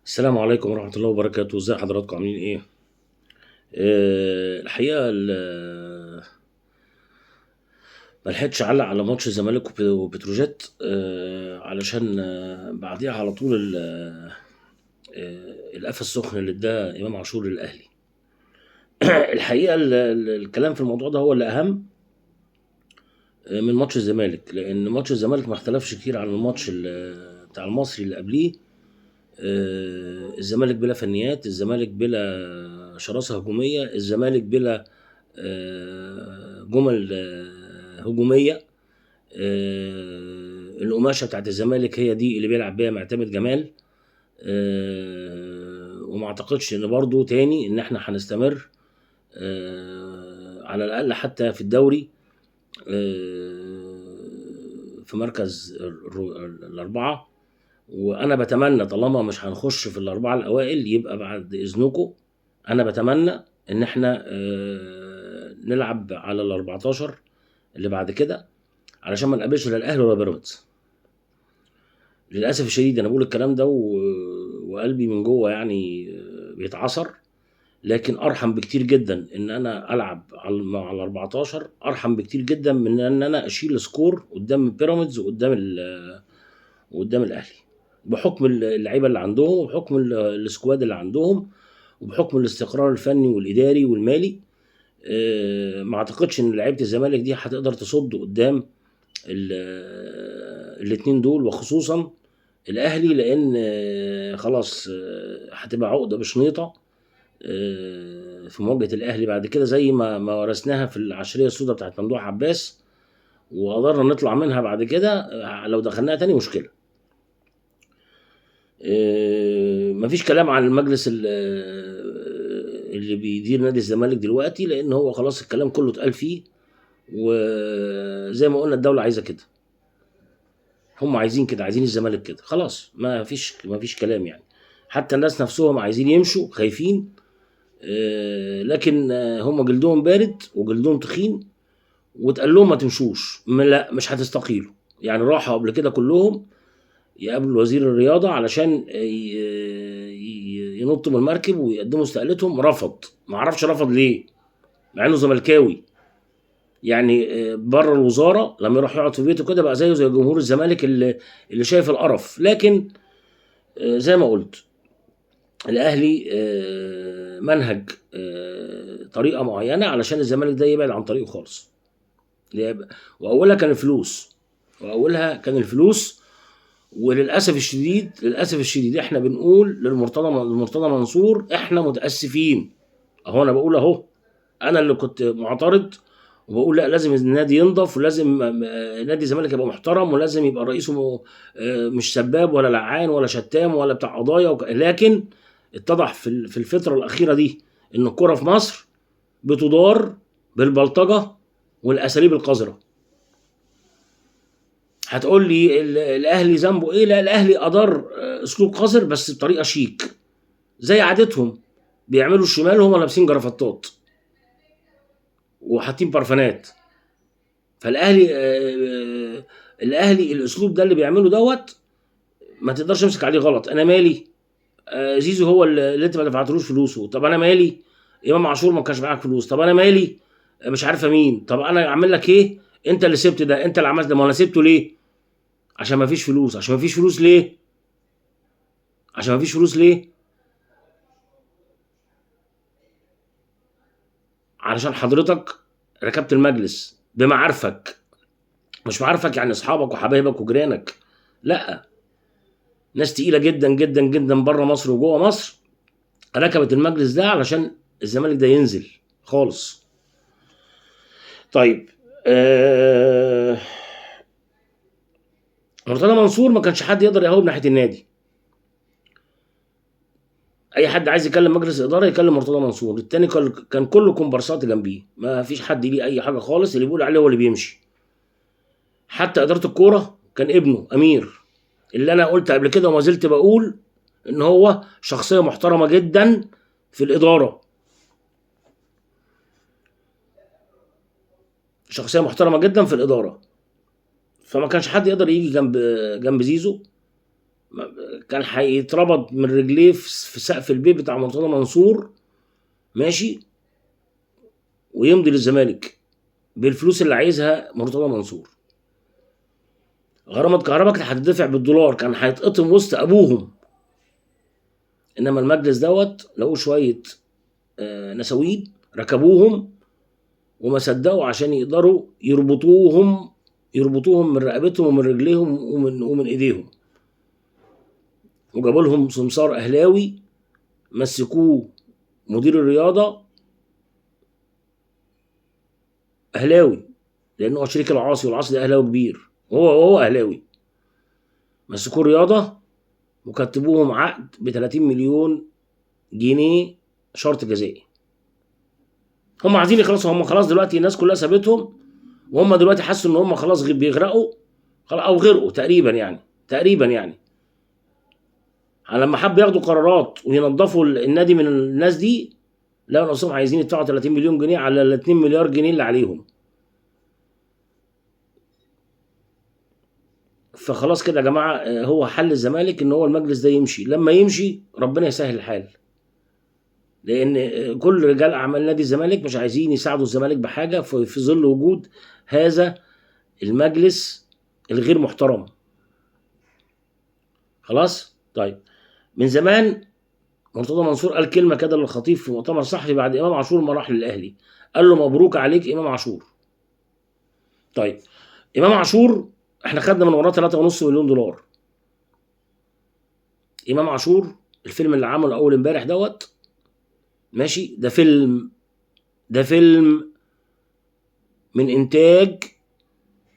السلام عليكم ورحمة الله وبركاته، ازي حضراتكم عاملين ايه؟ الحقيقة ما لحقتش اعلق على ماتش الزمالك وبتروجيت علشان بعديها على طول القفا السخن اللي اداه امام عاشور للاهلي. الحقيقة الكلام في الموضوع ده هو اللي اهم من ماتش الزمالك، لان ماتش الزمالك ما اختلفش كتير عن الماتش بتاع المصري اللي قبليه. الزمالك بلا فنيات، الزمالك بلا شراسة هجومية، الزمالك بلا جمل هجومية. القماشة بتاعت الزمالك هي دي اللي بيلعب بيها معتمد جمال. وما اعتقدش ان برضو تاني ان احنا هنستمر على الاقل حتى في الدوري في مركز الاربعة. وانا بتمنى طالما مش هنخش في الاربعه الاوائل يبقى بعد اذنكم انا بتمنى ان احنا نلعب على ال 14 اللي بعد كده، علشان ما نقابلش لا الاهلي ولا بيراميدز. للاسف الشديد انا بقول الكلام ده وقلبي من جوه يعني بيتعصر، لكن ارحم بكتير جدا ان انا العب مع ال 14، ارحم بكتير جدا من ان انا اشيل سكور قدام بيراميدز وقدام الاهلي، بحكم اللعيبه اللي عندهم وبحكم السكواد اللي عندهم وبحكم الاستقرار الفني والاداري والمالي. ما اعتقدش ان لعيبه الزمالك دي هتقدر تصد قدام الاثنين دول، وخصوصا الاهلي، لان خلاص هتبقى عقده بشنيطه في مواجهه الاهلي بعد كده، زي ما ورثناها في العشريه السوداء بتاعت ممدوح عباس، وقدرنا نطلع منها بعد كده. لو دخلناها تاني مشكله. مفيش كلام عن المجلس اللي بيدير نادي الزمالك دلوقتي، لان هو خلاص الكلام كله اتقال فيه، وزي ما قلنا الدولة عايزة كده، هم عايزين كده، عايزين الزمالك كده خلاص، ما فيش كلام يعني. حتى الناس نفسهم عايزين يمشوا خايفين، لكن هم جلدهم بارد وجلدهم تخين، واتقال لهم ما تمشوش، لا مش هتستقيلوا. يعني راحوا قبل كده كلهم يقابلوا وزير الرياضة علشان ينطوا من المركب ويقدموا استقالتهم، رفض. ما اعرفش رفض ليه، مع انه زملكاوي. يعني بره الوزارة لما يروح يقعد في بيته كده بقى زيه زي جمهور الزمالك اللي شايف القرف. لكن زي ما قلت الاهلي منهج طريقة معينة علشان الزمالك ده يبعد عن طريقه خالص. واولها كان الفلوس، وللاسف الشديد للاسف الشديد احنا بنقول للمرتضى منصور احنا متاسفين. اهو انا بقول اهو، انا اللي كنت معترض وبقول لا، لازم النادي ينضف، ولازم نادي الزمالك يبقى محترم، ولازم يبقى رئيسه مش سباب ولا لعان ولا شتام ولا بتاع قضايا لكن اتضح في الفتره الاخيره دي ان الكره في مصر بتدار بالبلطجه والاساليب القذره. هتقول لي الاهلي ذنبه ايه؟ لا، الاهلي ادار اسلوب قذر بس بطريقه شيك، زي عادتهم بيعملوا الشمال وهم لابسين جرافطات وحاطين برفانات. فالاهلي الاهلي الاسلوب ده اللي بيعمله دوت ما تقدرش تمسك عليه غلط. انا مالي؟ زيزو هو اللي انت ما دفعتلوش فلوسه. طب انا مالي؟ امام عاشور ما كانش معاك فلوس. طب انا مالي؟ مش عارفه مين. طب انا اعمل لك ايه؟ انت اللي سبت ده، انت اللي عملت ده. ما انا سبته ليه؟ عشان ما فيش فلوس. عشان ما فيش فلوس ليه؟ عشان ما فيش فلوس ليه؟ علشان حضرتك ركبت المجلس بمعارفك، مش معارفك يعني اصحابك وحبايبك وجيرانك، لا، ناس تقيله جدا جدا جدا بره مصر وجوه مصر ركبت المجلس ده علشان الزمالك ده ينزل خالص. طيب مرتضى منصور ما كانش حد يقدر يهاوب ناحيه النادي. اي حد عايز يكلم مجلس الاداره يكلم مرتضى منصور، التاني كان كله كومبارسات جنبيه، ما فيش حد ليه اي حاجه خالص، اللي بيقول عليه هو اللي بيمشي. حتى اداره الكوره كان ابنه امير، اللي انا قلت قبل كده وما زلت بقول ان هو شخصيه محترمه جدا في الاداره، شخصيه محترمه جدا في الاداره. فما كانش حد يقدر يجي جنب زيزو. كان هيتربط من رجليه في سقف البيت بتاع مرتضى منصور، ماشي، ويمضي للزمالك بالفلوس اللي عايزها مرتضى منصور. غرامة كهرباء كانت هتدفع بالدولار، كان هيتقطم وسط ابوهم. انما المجلس دوت لقوا شويه نساوين ركبوهم وما صدقوا عشان يقدروا يربطوهم من رقبتهم ومن رجليهم ومن ايديهم، وجابوا لهم سمسار اهلاوي مسكوه مدير الرياضه، اهلاوي لانه هو شريك العاصي، والعاصي ده اهلاوي كبير، وهو اهلاوي. مسكوه رياضه وكتبوهم عقد ب 30 مليون جنيه شرط جزائي. هم عايزين يخلصوا، هم خلاص دلوقتي الناس كلها سابتهم، وهم دلوقتي حسوا ان هم خلاص بيغرقوا، او غرقوا تقريبا يعني. لما حبوا ياخدوا قرارات وينظفوا النادي من الناس دي، لقوا نفسهم عايزين يدفعوا 30 مليون جنيه على ال 2 مليار جنيه اللي عليهم. فخلاص كده يا جماعه، هو حل الزمالك ان هو المجلس ده يمشي. لما يمشي ربنا يسهل الحال، لان كل رجال اعمال نادي الزمالك مش عايزين يساعدوا الزمالك بحاجه في ظل وجود هذا المجلس الغير محترم. خلاص طيب. من زمان مرتضى منصور قال كلمه كده للخطيب في مؤتمر صحفي بعد امام عاشور ما راح للاهلي، قال له مبروك عليك امام عاشور. طيب امام عاشور احنا خدنا من وراه 3.5 مليون دولار. امام عاشور الفيلم اللي عمله اول امبارح دوت، ماشي، ده فيلم من انتاج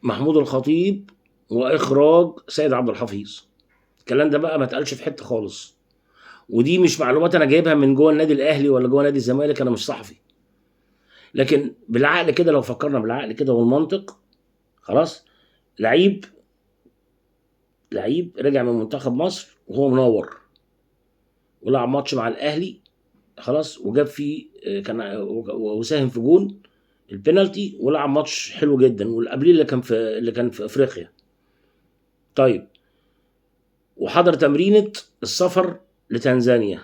محمود الخطيب واخراج سيد عبد الحفيظ. الكلام ده بقى ما اتقالش في حته خالص، ودي مش معلومات انا جايبها من جوه النادي الاهلي ولا جوه نادي الزمالك، انا مش صحفي. لكن بالعقل كده، لو فكرنا بالعقل كده والمنطق، خلاص، لعيب رجع من منتخب مصر وهو منور، ولعب ماتش مع الاهلي، خلاص، وجاب فيه كان وساهم في جون البينالتي، ولعب ماتش حلو جدا، واللي قبليه اللي كان في افريقيا. طيب وحضر تمرينة السفر لتنزانيا،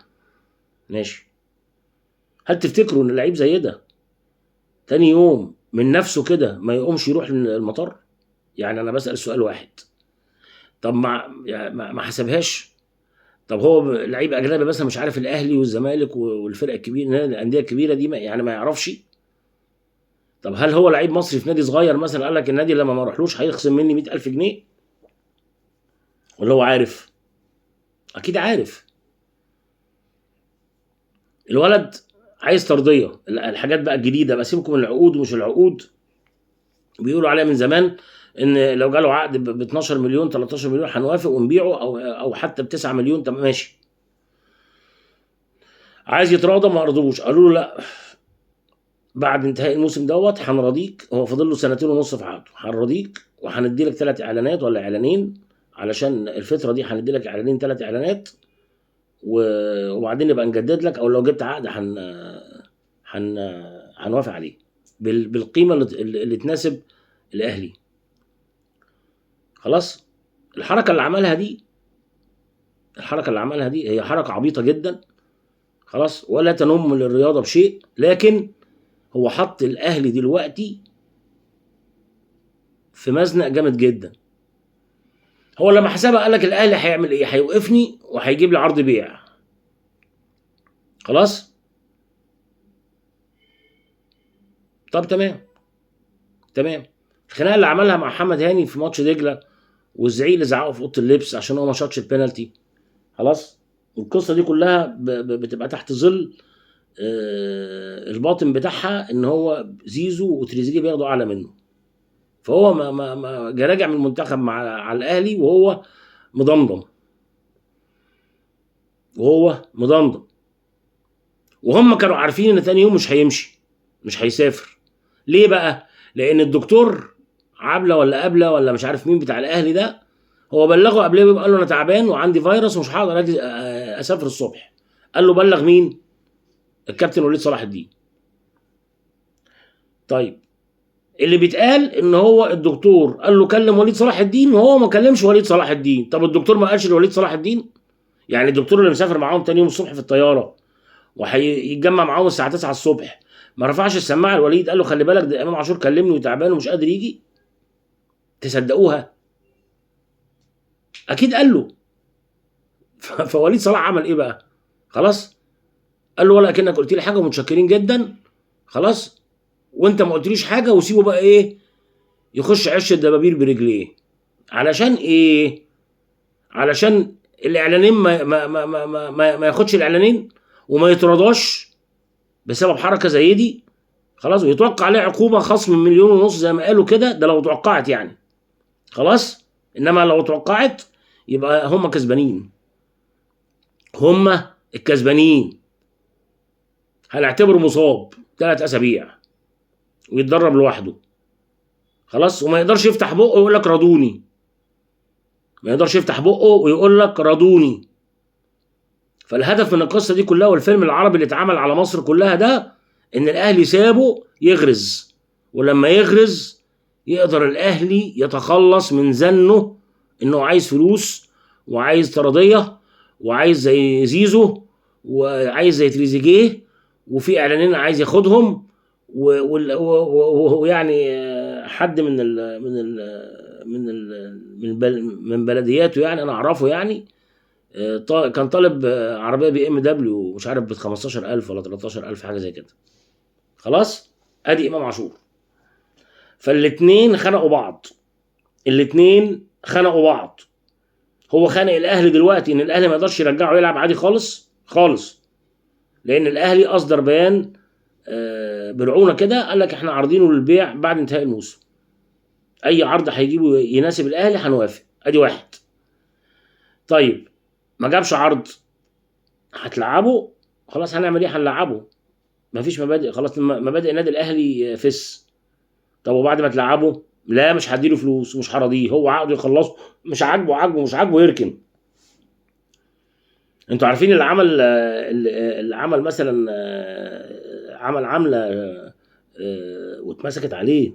ماشي. هل تفتكروا ان لعيب زي ده تاني يوم من نفسه كده ما يقومش يروح المطار؟ يعني انا بسأل سؤال واحد. طب ما حسبهاش؟ طب هو لعيب اجنبي مثلا مش عارف الاهلي والزمالك والفرق الكبيره، الانديه الكبيره دي ما يعرفش؟ طب هل هو لعيب مصري في نادي صغير مثلا قال لك النادي لما ما اروحلوش هيخصم مني 100,000 جنيه؟ ولا هو عارف؟ اكيد عارف. الولد عايز ترضيه، الحاجات بقى الجديده بقى، سيبكم من العقود ومش العقود، بيقولوا عليها من زمان ان لو جاله عقد ب 12 مليون 13 مليون هنوافق ونبيعه، او حتى ب 9 مليون، طب ماشي. عايز يتراضى، ما رضوش، قالوا له لا، بعد انتهاء الموسم دوت هنراضيك، هو فاضل له 2.5 سنين في عقده، هنراضيك وهندي لك 3 اعلانات ولا اعلانين، علشان الفتره دي هندي لك اعلانين 3 اعلانات، وبعدين نبقى نجدد لك، او لو جبت عقد هن هنوافق عليه بالقيمه اللي تناسب الاهلي. خلاص. الحركه اللي عملها دي هي حركه عبيطه جدا، خلاص، ولا تنم للرياضه بشيء، لكن هو حط الاهلي دلوقتي في مزنق جامد جدا. هو لما حسبها قال لك الاهلي هيعمل ايه؟ هيوقفني وهيجيب لي عرض بيع. خلاص. طب تمام. الخناقه اللي عملها مع محمد هاني في ماتش دجله، والزعيق اللي زعقه في اوضه اللبس عشان هو ما شاطش البينالتي، خلاص، القصه دي كلها بتبقى تحت ظل الباطن بتاعها ان هو زيزو وتريزيجيه بياخدوا اعلى منه. فهو ما راجع من المنتخب على الاهلي مضمضم وهو وهم كانوا عارفين ان تاني يوم مش هيمشي، مش هيسافر. ليه بقى؟ لان الدكتور عبله ولا قبله ولا مش عارف مين بتاع الاهلي ده، هو بلغه قبلها، قال له انا تعبان وعندي فيروس ومش هقدر اجي اسافر الصبح. قال له بلغ مين؟ الكابتن وليد صلاح الدين. طيب اللي بيتقال ان هو الدكتور قال له كلم وليد صلاح الدين وهو ما كلمش وليد صلاح الدين. طب الدكتور ما قالش لوليد صلاح الدين؟ يعني الدكتور اللي مسافر معاهم تاني يوم الصبح في الطياره وهيتجمع معاهم الساعه 9 الصبح ما رفعش السماعه لوليد قال له خلي بالك ده امام عاشور كلمني وتعبان ومش قادر يجي؟ تصدقوها؟ اكيد قال له. فوليد صلاح عمل ايه بقى؟ خلاص قال له ولا كأنك قلت لي حاجه ومتشكرين جدا، خلاص، وانت ما قلتليش حاجه، وسيبه بقى ايه يخش عش الدبابير برجليه. علشان ايه؟ علشان الاعلانين ما ياخدش الاعلانين وما يترضاش بسبب حركه زي دي، خلاص، ويتوقع عليه عقوبه خصم من 1.5 مليون زي ما قالوا كده، ده لو توقعت يعني، خلاص. انما لو توقعت يبقى هم كسبانين، هم الكسبانين. هنعتبره مصاب 3 اسابيع ويتدرب لوحده، خلاص، وما يقدرش يفتح بقه ويقول لك رضوني، ما يقدرش يفتح بقه ويقول لك رضوني. فالهدف من القصه دي كلها والفيلم العربي اللي اتعمل على مصر كلها ده ان الاهلي سابه يغرز، ولما يغرز يقدر الاهلي يتخلص من زنه انه عايز فلوس وعايز طرديه وعايز زي زيزو وعايز زي تريزيجيه وفي اعلانين عايز ياخدهم ويعني حد من بلدياته يعني انا اعرفه يعني كان طالب عربيه BMW مش عارف ب 15,000 ولا 13,000 حاجه زي كده، خلاص. ادي امام عاشور. فالاتنين خنقوا بعض، الاتنين خنقوا بعض. هو خانق الاهلي دلوقتي ان الاهلي ما يقدرش يرجعه يلعب عادي خالص خالص، لان الاهلي اصدر بيان برعونه كده قال لك احنا عارضينه للبيع بعد انتهاء الموسم، اي عرض هيجيبه يناسب الاهلي هنوافق. ادي واحد. طيب ما جابش عرض، هتلعبه، خلاص هنعمل ايه؟ هنلعبه، مفيش مبادئ، خلاص مبادئ النادي الاهلي فس. طب وبعد ما تلعبه؟ لا مش هديله فلوس ومش هراضيه، هو عقده يخلصه، مش عاجبه عاجبه، مش عاجبه يركن. انتوا عارفين اللي عمل مثلا عمل عمله واتمسكت عليه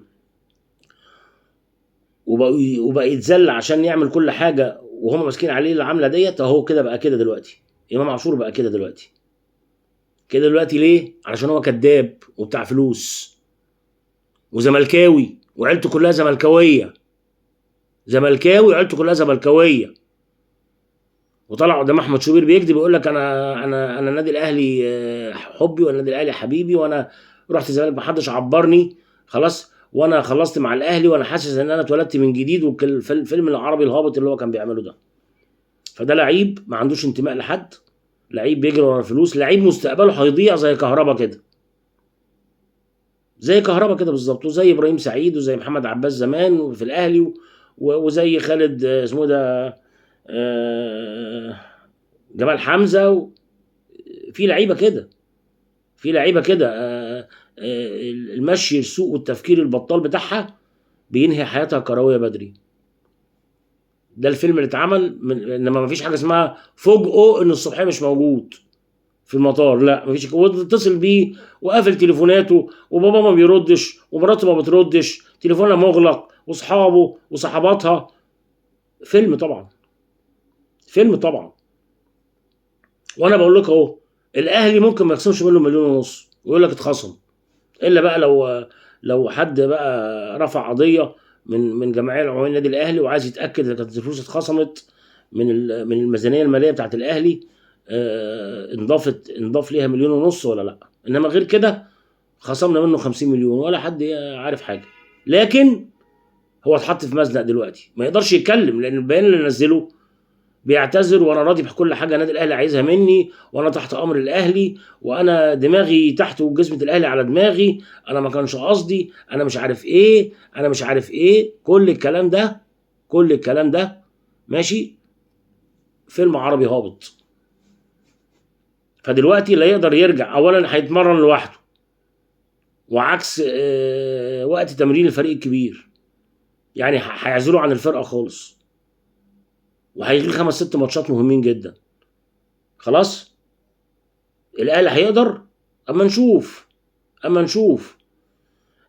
وبقى يتذل عشان يعمل كل حاجه وهم ماسكين عليه العمله ديت، اهو كده بقى كده دلوقتي. امام عاشور بقى كده دلوقتي، كده دلوقتي ليه؟ علشان هو كذاب وبتاع فلوس وزملكاوي وعيلته كلها زملكاويه، زملكاوي وعيلته كلها زملكاويه، وطلع قدام احمد شوبير بيكذب يقول لك انا النادي الاهلي حبي والنادي الاهلي حبيبي وانا رحت الزمالك محدش عبرني، خلاص، وانا خلصت مع الاهلي وانا حاسس ان انا اتولدت من جديد، والفيلم العربي الهابط اللي هو كان بيعمله ده. فده لعيب ما عندوش انتماء لحد، لعيب بيجري ورا الفلوس، لعيب مستقبله هيضيع زي كهربا كده، زي كهربا كده بالظبط، وزي ابراهيم سعيد وزي محمد عباس زمان في الاهلي وزي خالد اسمه ده جمال حمزه في لعيبه كده، في لعيبه كده المشي السوق والتفكير البطال بتاعها بينهي حياتها كرويه بدري. ده الفيلم اللي اتعمل انما ما فيش حاجه اسمها فوجئوا ان الصبحيه مش موجود في المطار، لا ما فيش، واتصل بيه وقافل تليفوناته وبابا ما بيردش ومراته ما بتردش، تليفونها مغلق واصحابه وصحباتها. فيلم طبعا، فيلم طبعا. وانا بقول لك اهو الاهلي ممكن ما يخصمش منه 1.5 مليون ويقول لك اتخصم، الا بقى لو حد بقى رفع قضيه من جمعيه العموميه النادي الاهلي وعايز يتاكد اذا كانت الفلوس اتخصمت من الميزانيه الماليه بتاعت الاهلي انضاف ليها 1.5 مليون ولا لا. انما غير كده خصمنا منه 50 مليون ولا حد عارف حاجه. لكن هو اتحط في مزنق دلوقتي ما يقدرش يتكلم لان البيان اللي نزله بيعتذر وانا راضي بكل حاجه النادي الاهلي عايزها مني وانا تحت امر الاهلي وانا دماغي تحت وجزمه الاهلي على دماغي، انا ما كانش قصدي، انا مش عارف ايه، انا مش عارف ايه، كل الكلام ده، كل الكلام ده ماشي. فيلم عربي هابط. فدلوقتي لا يقدر يرجع، اولا هيتمرن لوحده وعكس وقت تمرين الفريق الكبير، يعني هيعزلوا عن الفرقه خالص وهيغيب 5 6 ماتشات مهمين جدا. خلاص الاهلي هيقدر، اما نشوف، اما نشوف.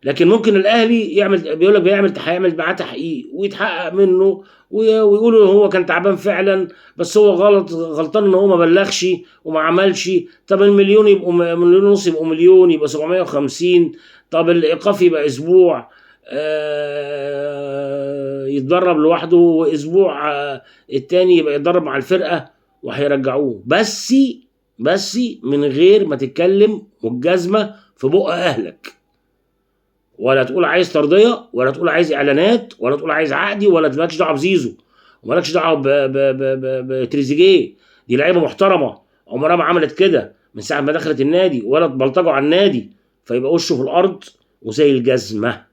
لكن ممكن الاهلي يعمل، بيقول لك هيعمل معاه تحقيق ويتحقق منه ويقولوا هو كان تعبان فعلا، بس هو غلطان ان هو ما بلغش وما عملش. طب المليون يبقوا مليون ونص، يبقوا مليون، يبقى 750. طب الايقاف يبقى اسبوع يتدرب لوحده، واسبوع التاني يبقى يتدرب مع الفرقه وهيرجعوه. بس من غير ما تتكلم والجزمه في بق اهلك، ولا تقول عايز ترضيه، ولا تقول عايز اعلانات، ولا تقول عايز عقدي، ولا مالكش دعوه بزيزو، ومالكش دعوه بتريزيجيه. دي لعيبه محترمه عمرها ما عملت كده من ساعه ما دخلت النادي، ولا بلطجوا على النادي، فيبقى وشه في الارض وزي الجزمه.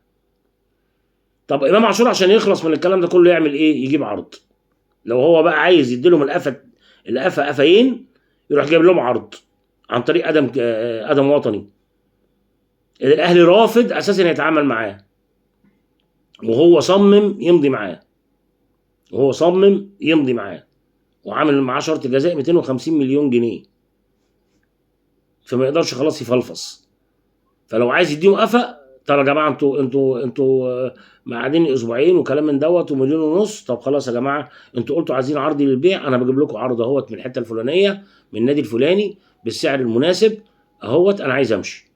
طب امام عاشور عشان يخلص من الكلام ده كله يعمل ايه؟ يجيب عرض. لو هو بقى عايز يديلهم القفا قفاين، يروح جايب لهم عرض عن طريق ادم وطني. الاهلي رافض اساسا يتعامل معاه، وهو صمم يمضي معاه، وعامل معاه شرط جزائي 250 مليون جنيه، فما يقدرش خلاص يفلفص. فلو عايز يديهم قفا، طب يا جماعه انتوا قاعدين اسبوعين وكلام من دوت ومليون ونص، طب خلاص يا جماعه انتوا قلتوا عايزين عرض للبيع، انا بجيب لكم عرض اهوت من الحته الفلانيه من النادي الفلاني بالسعر المناسب اهوت، انا عايز امشي.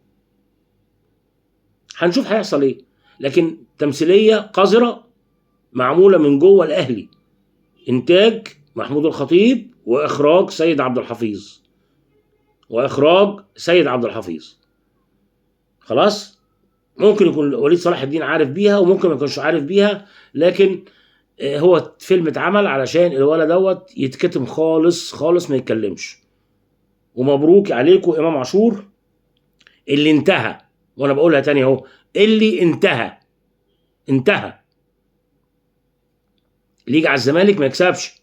هنشوف هيحصل ايه. لكن تمثيليه قذره معموله من جوه الاهلي، انتاج محمود الخطيب واخراج سيد عبد الحفيظ. خلاص. ممكن يكون وليد صلاح الدين عارف بيها، وممكن ما يكونش عارف بيها، لكن هو فيلم اتعمل علشان الولد دوت يتكتم خالص خالص، ما يتكلمش. ومبروك عليكم امام عاشور اللي انتهى، وانا بقولها تاني اهو، اللي انتهى اللي يجي على الزمالك ما يكسبش.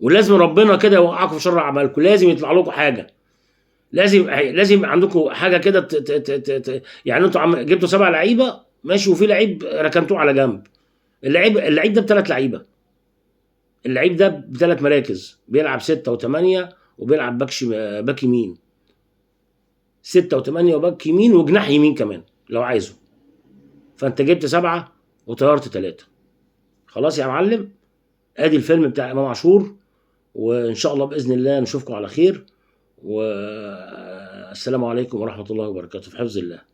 ولازم ربنا كده يوقعكم في شر اعمالكم، لازم يطلع لكم حاجه، لازم عندكم حاجه كده يعني انتوا جبتوا 7 لعيبه ماشي، وفي لعيب ركنتوه على جنب. اللعيب ده ب3 لعيبه، اللعيب ده ب3 مراكز، بيلعب 6 و8 وبيلعب باك يمين، 6 و8 وباك يمين وجناح يمين كمان لو عايزه. فانت جبت 7 وطيرت 3. خلاص يا معلم، ادي الفيلم بتاع امام عاشور، وان شاء الله باذن الله نشوفكم على خير، والسلام عليكم ورحمه الله وبركاته، في حفظ الله.